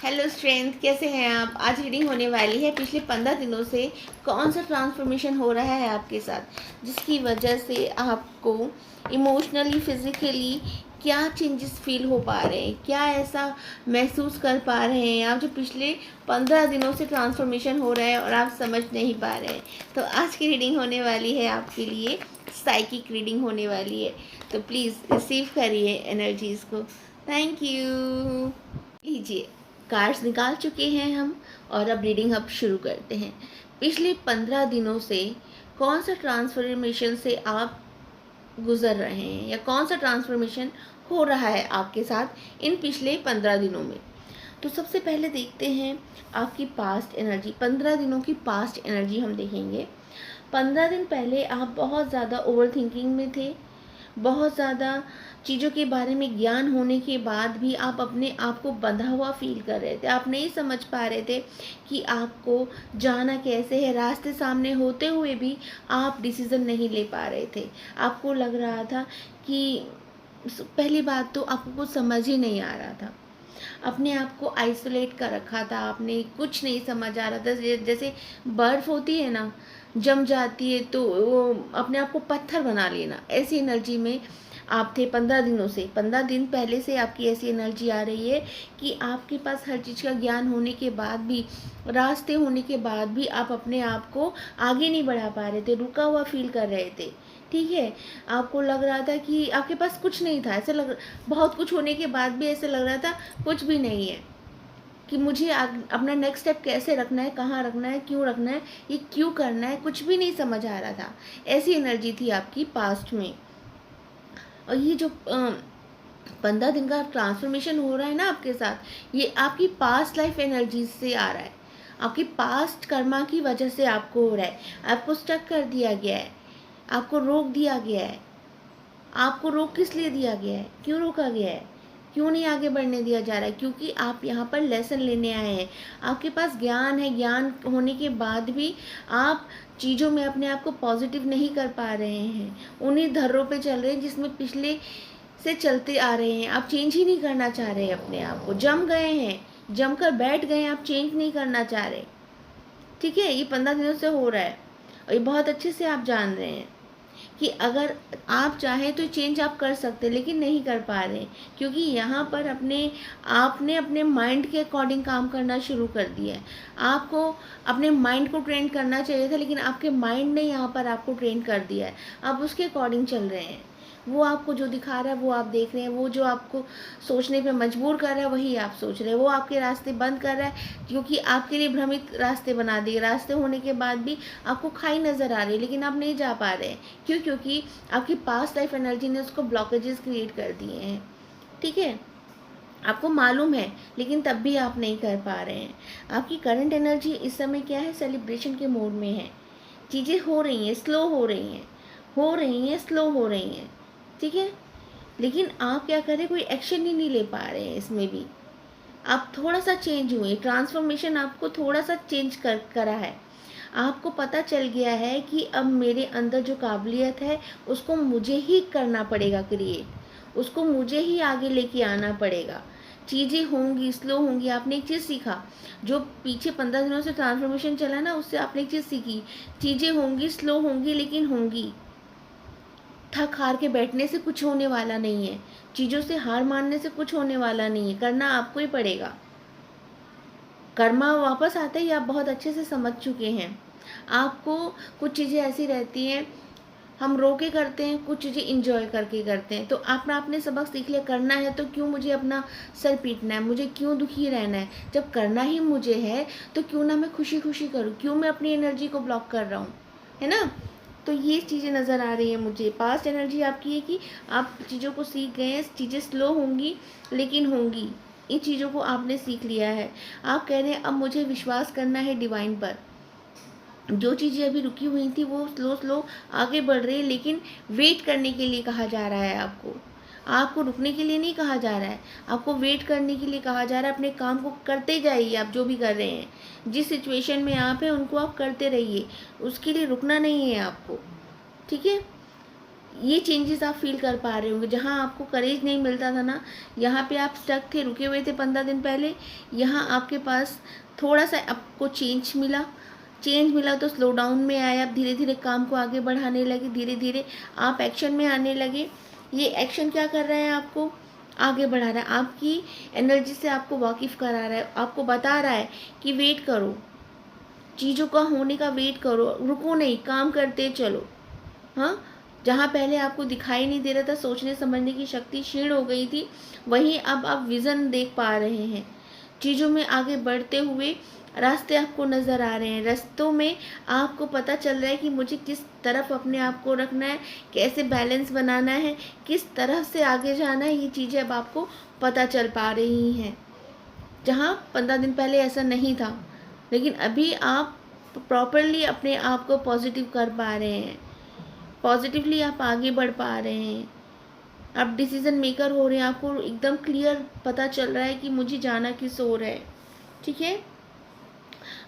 Hello strength, कैसे हैं आप। आज रीडिंग होने वाली है पिछले 15 दिनों से कौन सा ट्रांसफॉर्मेशन हो रहा है आपके साथ, जिसकी वजह से आपको इमोशनली फिजिकली क्या चेंजेस फील हो पा रहे हैं, क्या ऐसा महसूस कर पा रहे हैं आप जो पिछले 15 दिनों से ट्रांसफॉर्मेशन हो रहा है और आप समझ नहीं पा रहे हैं। तो आज की रीडिंग होने वाली है आपके लिए, साइकिक रीडिंग होने वाली है। तो प्लीज़ रिसीव करिए एनर्जीज़ को। Thank you. लीजिए, कार्ड्स निकाल चुके हैं हम और अब रीडिंग अब शुरू करते हैं। पिछले 15 दिनों से कौन सा ट्रांसफॉर्मेशन से आप गुजर रहे हैं या कौन सा ट्रांसफॉर्मेशन हो रहा है आपके साथ इन पिछले 15 दिनों में। तो सबसे पहले देखते हैं आपकी पास्ट एनर्जी। 15 दिनों की पास्ट एनर्जी हम देखेंगे। 15 दिन पहले आप बहुत ज़्यादा ओवर थिंकिंग में थे, बहुत ज़्यादा चीज़ों के बारे में ज्ञान होने के बाद भी आप अपने आप को बंधा हुआ फील कर रहे थे। आप नहीं समझ पा रहे थे कि आपको जाना कैसे है। रास्ते सामने होते हुए भी आप डिसीज़न नहीं ले पा रहे थे। आपको लग रहा था कि पहली बात तो आपको कुछ समझ ही नहीं आ रहा था। अपने आप को आइसोलेट कर रखा था आपने, कुछ नहीं समझ आ रहा था। जैसे बर्फ़ होती है ना, जम जाती है तो वो अपने आप को पत्थर बना लेना, ऐसी एनर्जी में आप थे 15 दिनों से। 15 दिन पहले से आपकी ऐसी एनर्जी आ रही है कि आपके पास हर चीज़ का ज्ञान होने के बाद भी, रास्ते होने के बाद भी आप अपने आप को आगे नहीं बढ़ा पा रहे थे, रुका हुआ फील कर रहे थे। ठीक है, आपको लग रहा था कि आपके पास कुछ नहीं था। ऐसा लग, बहुत कुछ होने के बाद भी ऐसा लग रहा था कुछ भी नहीं है, कि मुझे अपना नेक्स्ट स्टेप कैसे रखना है, कहाँ रखना है, क्यों रखना है, ये क्यों करना है, कुछ भी नहीं समझ आ रहा था। ऐसी एनर्जी थी आपकी पास्ट में। और ये जो 15 दिन का ट्रांसफॉर्मेशन हो रहा है ना आपके साथ, ये आपकी पास्ट लाइफ एनर्जी से आ रहा है। आपकी पास्ट कर्मा की वजह से आपको हो रहा है। आपको स्टक कर दिया गया है, आपको रोक दिया गया है। आपको रोक किस लिए दिया गया है, क्यों रोका गया है, क्यों नहीं आगे बढ़ने दिया जा रहा है? क्योंकि आप यहाँ पर लेसन लेने आए हैं। आपके पास ज्ञान है, ज्ञान होने के बाद भी आप चीज़ों में अपने आप को पॉजिटिव नहीं कर पा रहे हैं। उन्हीं धर्रों पे चल रहे हैं जिसमें पिछले से चलते आ रहे हैं। आप चेंज ही नहीं करना चाह रहे हैं अपने आप को, जम गए हैं, जमकर बैठ गए हैं, आप चेंज नहीं करना चाह रहे। ठीक है, ये 15 दिनों से हो रहा है और ये बहुत अच्छे से आप जान रहे हैं कि अगर आप चाहें तो चेंज आप कर सकते हैं, लेकिन नहीं कर पा रहे, क्योंकि यहाँ पर आपने अपने माइंड के अकॉर्डिंग काम करना शुरू कर दिया है। आपको अपने माइंड को ट्रेन करना चाहिए था, लेकिन आपके माइंड ने यहाँ पर आपको ट्रेन कर दिया है। आप उसके अकॉर्डिंग चल रहे हैं। वो आपको जो दिखा रहा है वो आप देख रहे हैं, वो जो आपको सोचने पे मजबूर कर रहा है वही आप सोच रहे हैं। वो आपके रास्ते बंद कर रहा है, क्योंकि आपके लिए भ्रमित रास्ते बना दिए। रास्ते होने के बाद भी आपको खाई नज़र आ रही है, लेकिन आप नहीं जा पा रहे हैं। क्यों? क्योंकि आपकी पास्ट लाइफ एनर्जी ने उसको ब्लॉकेजेस क्रिएट कर दिए हैं। ठीक है, आपको मालूम है, लेकिन तब भी आप नहीं कर पा रहे हैं। आपकी करंट एनर्जी इस समय क्या है, सेलिब्रेशन के मोड में है। चीज़ें हो रही हैं, स्लो हो रही हैं, हो रही हैं, स्लो हो रही हैं। ठीक है, लेकिन आप क्या करें, कोई एक्शन ही नहीं ले पा रहे हैं। इसमें भी आप थोड़ा सा चेंज हुए, ट्रांसफॉर्मेशन आपको थोड़ा सा चेंज करा है। आपको पता चल गया है कि अब मेरे अंदर जो काबिलियत है उसको मुझे ही करना पड़ेगा क्रिएट, उसको मुझे ही आगे लेके आना पड़ेगा। चीज़ें होंगी, स्लो होंगी। आपने एक चीज़ सीखा, जो पीछे 15 दिनों से ट्रांसफॉर्मेशन चला ना, उससे आपने एक चीज़ सीखी। चीज़ें होंगी, स्लो होंगी, लेकिन होंगी। थक हार के बैठने से कुछ होने वाला नहीं है, चीज़ों से हार मानने से कुछ होने वाला नहीं है। करना आपको ही पड़ेगा। कर्मा वापस आता ही आप बहुत अच्छे से समझ चुके हैं। आपको कुछ चीज़ें ऐसी रहती हैं, हम रो के करते हैं, कुछ चीज़ें इंजॉय करके करते हैं। तो आपने सबक सीख लिया, करना है तो क्यों मुझे अपना सर पीटना है, मुझे क्यों दुखी रहना है। जब करना ही मुझे है तो क्यों ना मैं खुशी खुशी करूँ, क्यों मैं अपनी एनर्जी को ब्लॉक कर रहा हूँ, है ना। तो ये चीज़ें नज़र आ रही हैं मुझे। पास्ट एनर्जी आपकी है कि आप चीज़ों को सीख गए हैं। चीज़ें स्लो होंगी, लेकिन होंगी। इन चीज़ों को आपने सीख लिया है। आप कह रहे हैं अब मुझे विश्वास करना है डिवाइन पर। जो चीज़ें अभी रुकी हुई थी वो स्लो स्लो आगे बढ़ रही है, लेकिन वेट करने के लिए कहा जा रहा है आपको। आपको रुकने के लिए नहीं कहा जा रहा है, आपको वेट करने के लिए कहा जा रहा है। अपने काम को करते जाइए, आप जो भी कर रहे हैं, जिस सिचुएशन में आप हैं उनको आप करते रहिए, उसके लिए रुकना नहीं है आपको। ठीक है, ये चेंजेस आप फील कर पा रहे होंगे। जहाँ आपको करेज नहीं मिलता था ना, यहाँ पे आप स्टक थे, रुके हुए थे 15 दिन पहले, यहाँ आपके पास थोड़ा सा आपको चेंज मिला। चेंज मिला तो स्लो डाउन में आए, आप धीरे धीरे काम को आगे बढ़ाने लगे, धीरे धीरे आप एक्शन में आने लगे। ये एक्शन क्या कर रहा है, आपको आगे बढ़ा रहा है, आपकी एनर्जी से आपको वाकिफ़ करा रहा है, आपको बता रहा है कि वेट करो, चीज़ों का होने का वेट करो, रुको नहीं, काम करते चलो। हाँ, जहाँ पहले आपको दिखाई नहीं दे रहा था, सोचने समझने की शक्ति क्षीण हो गई थी, वहीं अब आप विज़न देख पा रहे हैं। चीज़ों में आगे बढ़ते हुए रास्ते आपको नज़र आ रहे हैं। रास्तों में आपको पता चल रहा है कि मुझे किस तरफ अपने आप को रखना है, कैसे बैलेंस बनाना है, किस तरह से आगे जाना है, ये चीज़ें अब आपको पता चल पा रही हैं। जहाँ 15 दिन पहले ऐसा नहीं था, लेकिन अभी आप प्रॉपरली अपने आप को पॉजिटिव कर पा रहे हैं, पॉजिटिवली आप आगे बढ़ पा रहे हैं, आप डिसीज़न मेकर हो रहे हैं, आपको एकदम क्लियर पता चल रहा है कि मुझे जाना किस ओर है। ठीक है,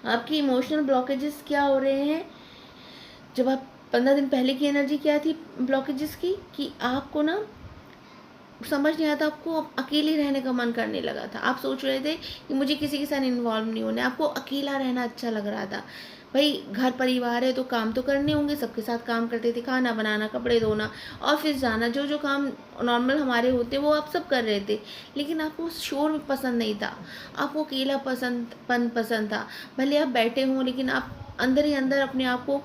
आपकी इमोशनल ब्लॉकेजेस क्या हो रहे हैं, जब आप 15 दिन पहले की एनर्जी क्या थी ब्लॉकेजेस की, कि आपको ना समझ नहीं आता, आपको अकेले रहने का मन करने लगा था। आप सोच रहे थे कि मुझे किसी के साथ इन्वॉल्व नहीं होना है, आपको अकेला रहना अच्छा लग रहा था। भाई घर परिवार है तो काम तो करने होंगे, सबके साथ काम करते थे, खाना बनाना, कपड़े धोना, ऑफिस जाना, जो जो काम नॉर्मल हमारे होते वो आप सब कर रहे थे। लेकिन आपको शोर पसंद नहीं था, आपको अकेला पसंद था। भले आप बैठे हों, लेकिन आप अंदर ही अंदर अपने आप को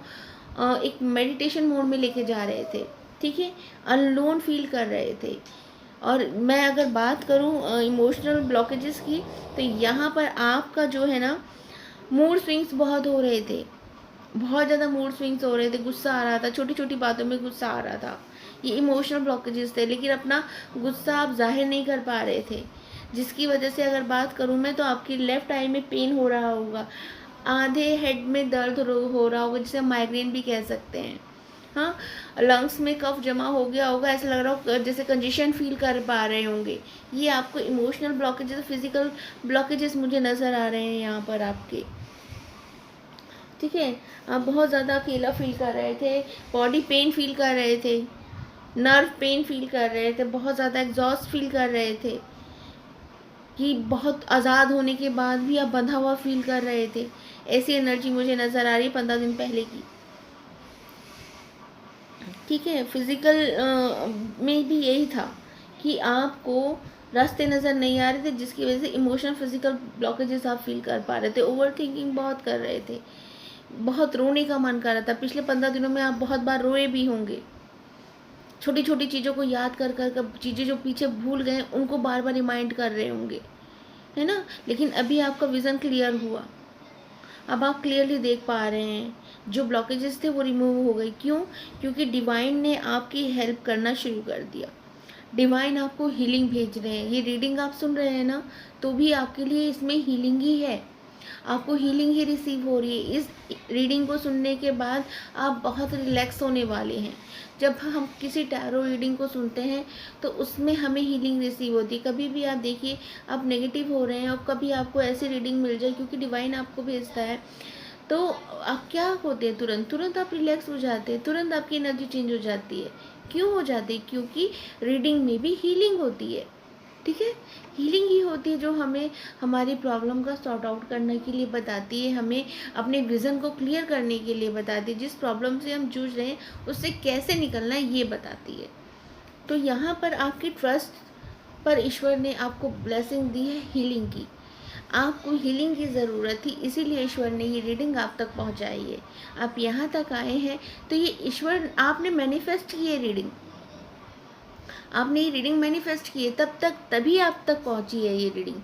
एक मेडिटेशन मोड में लेके जा रहे थे। ठीक है, अनलोन फील कर रहे थे। और मैं अगर बात करूँ इमोशनल ब्लॉकेजेस की, तो यहाँ पर आपका जो है ना, मूड स्विंग्स बहुत हो रहे थे, बहुत ज़्यादा मूड स्विंग्स हो रहे थे, गुस्सा आ रहा था, छोटी छोटी बातों में गुस्सा आ रहा था। ये इमोशनल ब्लॉकेजेस थे, लेकिन अपना गुस्सा आप जाहिर नहीं कर पा रहे थे, जिसकी वजह से अगर बात करूँ मैं, तो आपकी लेफ़्ट आई में पेन हो रहा होगा, आधे हेड में दर्द हो रहा होगा, जिसे हम माइग्रेन भी कह सकते हैं। हाँ, लंग्स में कफ जमा हो गया होगा, ऐसा लग रहा हो जैसे कंजेशन फील कर पा रहे होंगे। ये आपको इमोशनल ब्लॉकेजेस, फिजिकल ब्लॉकेजेस मुझे नज़र आ रहे हैं यहाँ पर आपके। ठीक है, आप बहुत ज़्यादा अकेला फील कर रहे थे, बॉडी पेन फील कर रहे थे, नर्व पेन फील कर रहे थे, बहुत ज़्यादा एग्जॉस्ट फील कर रहे थे, कि बहुत आज़ाद होने के बाद भी आप बंधा हुआ फील कर रहे थे। ऐसी एनर्जी मुझे नज़र आ रही है 15 दिन पहले की। ठीक है, फिज़िकल में भी यही था कि आपको रास्ते नज़र नहीं आ रहे थे, जिसकी वजह से इमोशनल फिज़िकल ब्लॉकेजेस आप फील कर पा रहे थे, ओवर थिंकिंग बहुत कर रहे थे, बहुत रोने का मन कर रहा था। पिछले 15 दिनों में आप बहुत बार रोए भी होंगे, छोटी छोटी चीज़ों को याद कर कर चीज़ें जो पीछे भूल गए उनको बार बार रिमाइंड कर रहे होंगे, है ना। लेकिन अभी आपका विज़न क्लियर हुआ, अब आप क्लियरली देख पा रहे हैं, जो ब्लॉकेजेस थे वो रिमूव हो गए। क्यों? क्योंकि डिवाइन ने आपकी हेल्प करना शुरू कर दिया, डिवाइन आपको हीलिंग भेज रहे हैं। ये रीडिंग आप सुन रहे हैं ना, तो भी आपके लिए इसमें हीलिंग ही है, आपको हीलिंग ही रिसीव हो रही है। इस रीडिंग को सुनने के बाद आप बहुत रिलैक्स होने वाले हैं। जब हम किसी टैरो रीडिंग को सुनते हैं तो उसमें हमें हीलिंग रिसीव होती है। कभी भी आप देखिए, आप नेगेटिव हो रहे हैं और कभी आपको ऐसी रीडिंग मिल जाए, क्योंकि डिवाइन आपको भेजता है, तो आप क्या होते हैं, तुरंत आप रिलैक्स हो जाते हैं, तुरंत आपकी एनर्जी चेंज हो जाती है। क्यों हो जाती है? क्योंकि रीडिंग में भी हीलिंग होती है। ठीक है, हीलिंग ही होती है जो हमें हमारी प्रॉब्लम का सॉर्ट आउट करने के लिए बताती है, हमें अपने विज़न को क्लियर करने के लिए बताती है, जिस प्रॉब्लम से हम जूझ रहे हैं उससे कैसे निकलना है ये बताती है। तो यहाँ पर आपकी ट्रस्ट पर ईश्वर ने आपको ब्लेसिंग दी है हीलिंग की, आपको हीलिंग की ज़रूरत थी, इसीलिए ईश्वर ने ये रीडिंग आप तक पहुँचाई है। आप यहाँ तक आए हैं तो ये ईश्वर, आपने मैनिफेस्ट की है रीडिंग, आपने ये रीडिंग मैनिफेस्ट की है, तभी आप तक पहुंची है ये रीडिंग।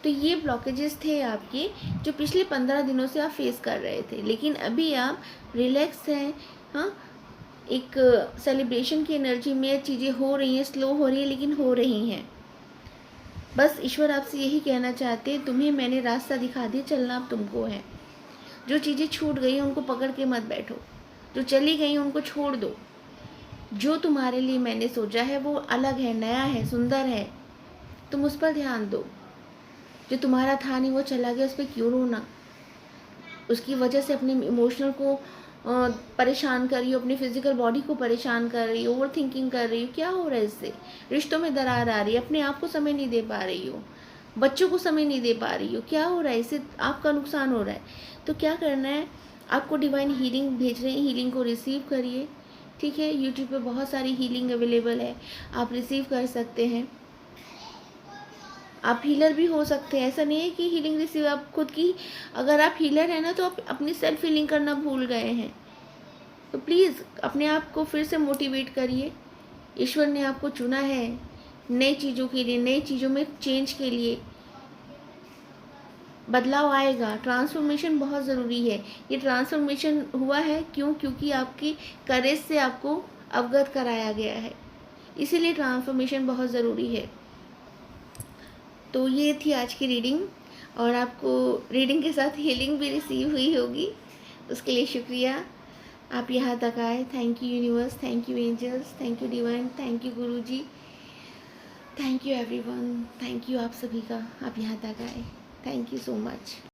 तो ये ब्लॉकेजेस थे आपके, जो पिछले 15 दिनों से आप फेस कर रहे थे, लेकिन अभी आप रिलैक्स हैं। हाँ, एक सेलिब्रेशन की एनर्जी में चीज़ें हो रही हैं, स्लो हो रही है लेकिन हो रही हैं। बस ईश्वर आपसे यही कहना चाहते हैं, तुम्हें मैंने रास्ता दिखा दिया, चलना अब तुमको है। जो चीज़ें छूट गई हैं उनको पकड़ के मत बैठो, जो चली गई हैं उनको छोड़ दो। जो तुम्हारे लिए मैंने सोचा है वो अलग है, नया है, सुंदर है, तुम उस पर ध्यान दो। जो तुम्हारा था नहीं वो चला गया, उस पर क्यों रोना? उसकी वजह से अपने इमोशनल को परेशान कर रही हो, अपनी फिजिकल बॉडी को परेशान कर रही हो, ओवर थिंकिंग कर रही हो, क्या हो रहा है इससे? रिश्तों में दरार आ रही है, अपने आप को समय नहीं दे पा रही हो, बच्चों को समय नहीं दे पा रही हो, क्या हो रहा है? इससे आपका नुकसान हो रहा है। तो क्या करना है, आपको डिवाइन हीलिंग भेज रहे हैं, हीलिंग को रिसीव करिए। ठीक है, यूट्यूब पे बहुत सारी हीलिंग अवेलेबल है, आप रिसीव कर सकते हैं। आप हीलर भी हो सकते हैं, ऐसा नहीं है कि हीलिंग रिसीव आप खुद की, अगर आप हीलर हैं ना तो आप अपनी सेल्फ हीलिंग करना भूल गए हैं। तो प्लीज़ अपने आप को फिर से मोटिवेट करिए। ईश्वर ने आपको चुना है नई चीज़ों के लिए, नई चीज़ों में चेंज के लिए। बदलाव आएगा, ट्रांसफॉर्मेशन बहुत ज़रूरी है। ये ट्रांसफॉर्मेशन हुआ है क्यों? क्योंकि आपकी करेज से आपको अवगत कराया गया है, इसीलिए ट्रांसफॉर्मेशन बहुत ज़रूरी है। तो ये थी आज की रीडिंग, और आपको रीडिंग के साथ हीलिंग भी रिसीव हुई होगी, उसके लिए शुक्रिया। आप यहाँ तक आए, thank you universe, thank you angels, thank you divine, thank you Guruji, thank you everyone, thank you आप सभी का, आप यहाँ तक आए, थैंक यू सो मच।